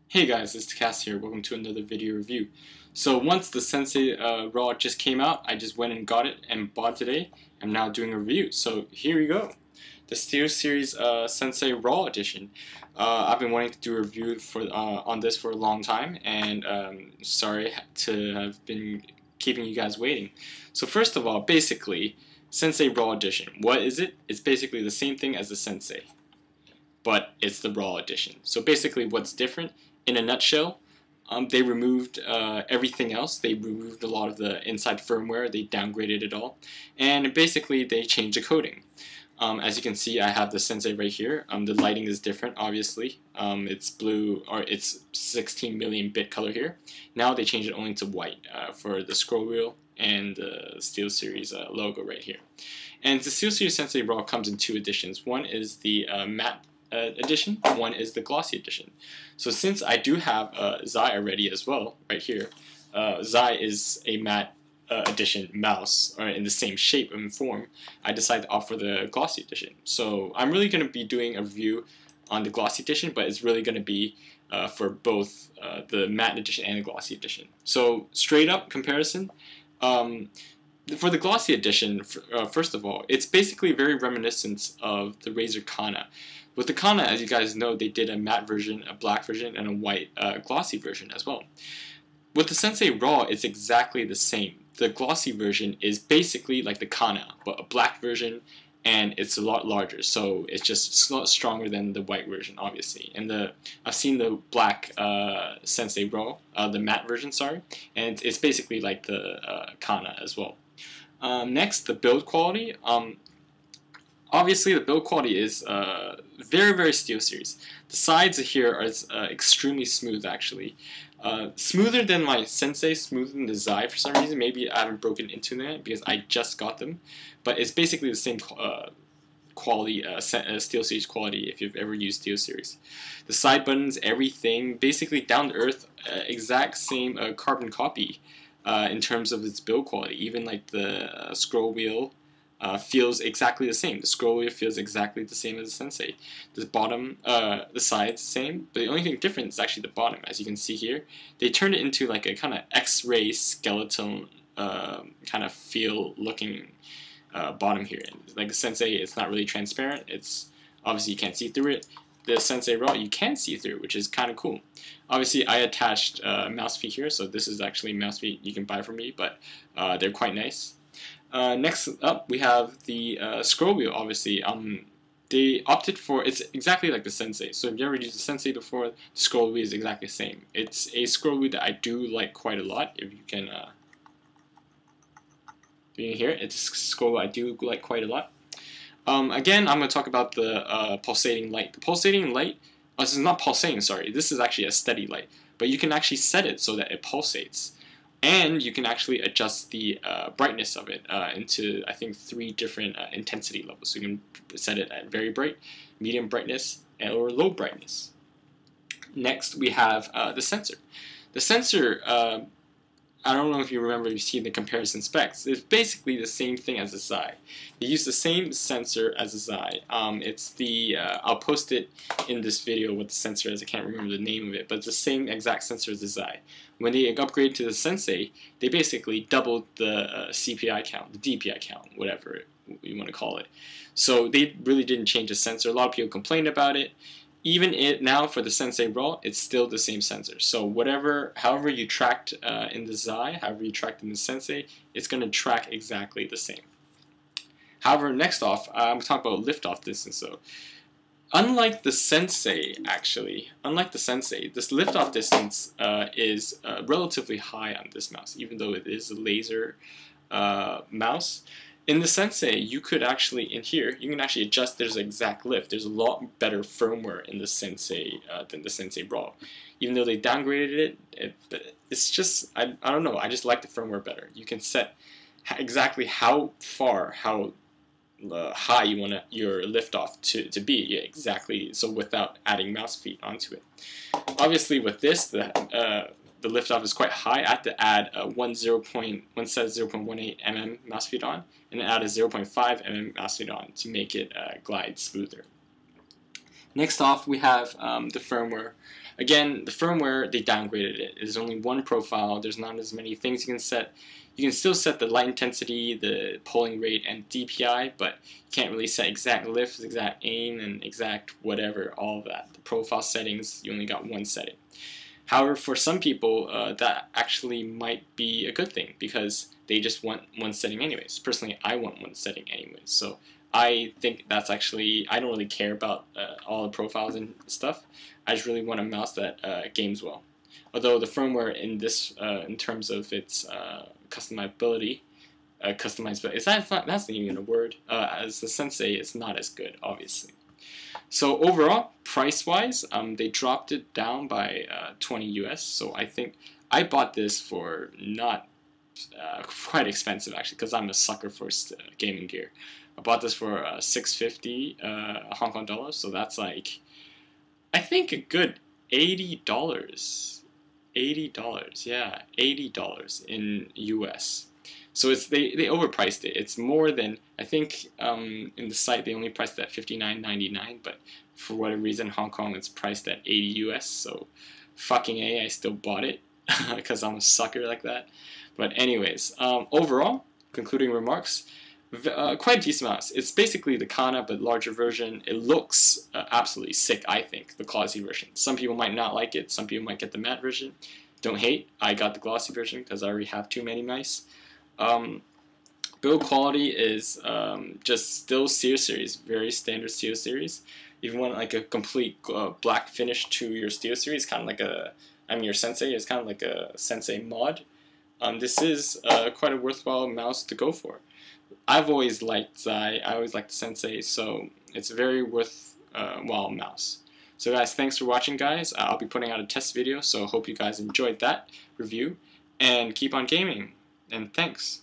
Hey guys, it's takasta here. Welcome to another video review. So once the Sensei Raw just came out, I just went and got it and bought it today. I'm now doing a review. So here we go. The Steelseries Sensei Raw Edition. I've been wanting to do a review on this for a long time, and sorry to have been keeping you guys waiting. So first of all, basically, Sensei Raw Edition. What is it? It's basically the same thing as the Sensei, but it's the Raw Edition. So basically what's different, in a nutshell, they removed everything else. They removed a lot of the inside firmware. They downgraded it all. And basically they changed the coding. As you can see, I have the Sensei right here. The lighting is different, obviously. It's blue, or it's 16 million bit color here. Now they changed it only to white for the scroll wheel and the Steelseries logo right here. And the Steelseries Sensei Raw comes in two editions. One is the matte edition, one is the glossy edition. So since I do have Zai already as well, right here, Zai is a matte edition mouse, or in the same shape and form, I decided to opt for the glossy edition. So I'm really going to be doing a review on the glossy edition, but it's really going to be for both the matte edition and the glossy edition. So straight up comparison, for the glossy edition, first of all, it's basically very reminiscent of the Razer Kana. With the Kana, as you guys know, they did a matte version, a black version, and a white glossy version as well. With the Sensei Raw, it's exactly the same. The glossy version is basically like the Kana, but a black version, and it's a lot larger, so it's just a lot stronger than the white version, obviously. And I've seen the black Sensei Raw, the matte version, sorry, and it's basically like the Kana as well. Next, the build quality. Obviously, the build quality is very, very Steelseries. The sides here are extremely smooth, actually. Smoother than my Sensei, smoother than the Zai for some reason. Maybe I haven't broken into that because I just got them. But it's basically the same quality, Steelseries quality if you've ever used Steelseries. The side buttons, everything, basically down to earth, exact same carbon copy in terms of its build quality. Even like the scroll wheel feels exactly the same. The scroll wheel feels exactly the same as the Sensei. The bottom, the sides the same, but the only thing different is actually the bottom. As you can see here, they turned it into like a kind of X-ray skeleton kind of feel looking bottom here. And like the Sensei, it's not really transparent. It's obviously you can't see through it. The Sensei Raw, you can see through, which is kind of cool. Obviously, I attached mouse feet here, so this is actually mouse feet you can buy from me, but they're quite nice. Next up, we have the scroll wheel, obviously. They opted for, it's exactly like the Sensei. So if you ever used the Sensei before, the scroll wheel is exactly the same. It's a scroll wheel that I do like quite a lot. If you can hear it, it's a scroll wheel I do like quite a lot. Again, I'm going to talk about the pulsating light. The pulsating light, this is not pulsating, sorry. This is actually a steady light. But you can actually set it so that it pulsates. And you can actually adjust the brightness of it into, I think, 3 different intensity levels. So you can set it at very bright, medium brightness, or low brightness. Next, we have the sensor. The sensor, I don't know if you remember, you've seen the comparison specs. It's basically the same thing as the Zai. You use the same sensor as the Zai. It's the, I'll post it in this video what the sensor is. I can't remember the name of it, but it's the same exact sensor as the Zai. When they upgraded to the Sensei, they basically doubled the CPI count, the DPI count, whatever you want to call it. So they really didn't change the sensor. A lot of people complained about it. Even now for the Sensei Raw, it's still the same sensor. So however you tracked in the Zai, however you tracked in the Sensei, it's going to track exactly the same. However, next off, I'm going to talk about liftoff distance. So, unlike the Sensei, this liftoff distance is relatively high on this mouse, even though it is a laser mouse. In the Sensei, you could actually, in here, you can actually adjust there's exact lift. There's a lot better firmware in the Sensei than the Sensei Raw. Even though they downgraded it's just, I don't know, I just like the firmware better. You can set exactly how high you want your liftoff to be, yeah, exactly, so without adding mouse feet onto it. Obviously with this, the liftoff is quite high. I have to add one set of 0.18 mm mouse feet on, and add a 0.5 mm mouse feet on to make it glide smoother. Next off, we have the firmware. Again, the firmware, they downgraded it. There's only one profile. There's not as many things you can set. You can still set the light intensity, the polling rate, and DPI, but you can't really set exact lift, exact aim, and exact whatever, all of that. The profile settings, you only got one setting. However, for some people, that actually might be a good thing because they just want one setting anyways. Personally, I want one setting anyways. So I think that's actually, I don't really care about all the profiles and stuff. I just really want a mouse that games well. Although the firmware in this, in terms of its customizability, that's not even a word. As the Sensei, it's not as good, obviously. So overall, price-wise, they dropped it down by 20 US. So I think I bought this for not quite expensive actually, because I'm a sucker for gaming gear. I bought this for 650 Hong Kong dollars. So that's like, I think a good $80. $80, yeah, $80 in US. So it's they overpriced it. It's more than, I think in the site they only priced it at $59.99, but for whatever reason Hong Kong it's priced at 80 US. So fucking A, I still bought it because I'm a sucker like that. But anyways, overall, concluding remarks, quite a decent mouse. It's basically the Kana but larger version. It looks absolutely sick, I think, the glossy version. Some people might not like it. Some people might get the matte version. Don't hate. I got the glossy version because I already have too many mice. Build quality is just still Steelseries, very standard Steelseries. If you want like a complete black finish to your Steelseries, kind of like your Sensei is kind of like a Sensei mod. This is quite a worthwhile mouse to go for. I've always liked I always liked the Sensei, so it's a very worthwhile mouse. So guys, thanks for watching, guys. I'll be putting out a test video, so hope you guys enjoyed that review, and keep on gaming. And thanks.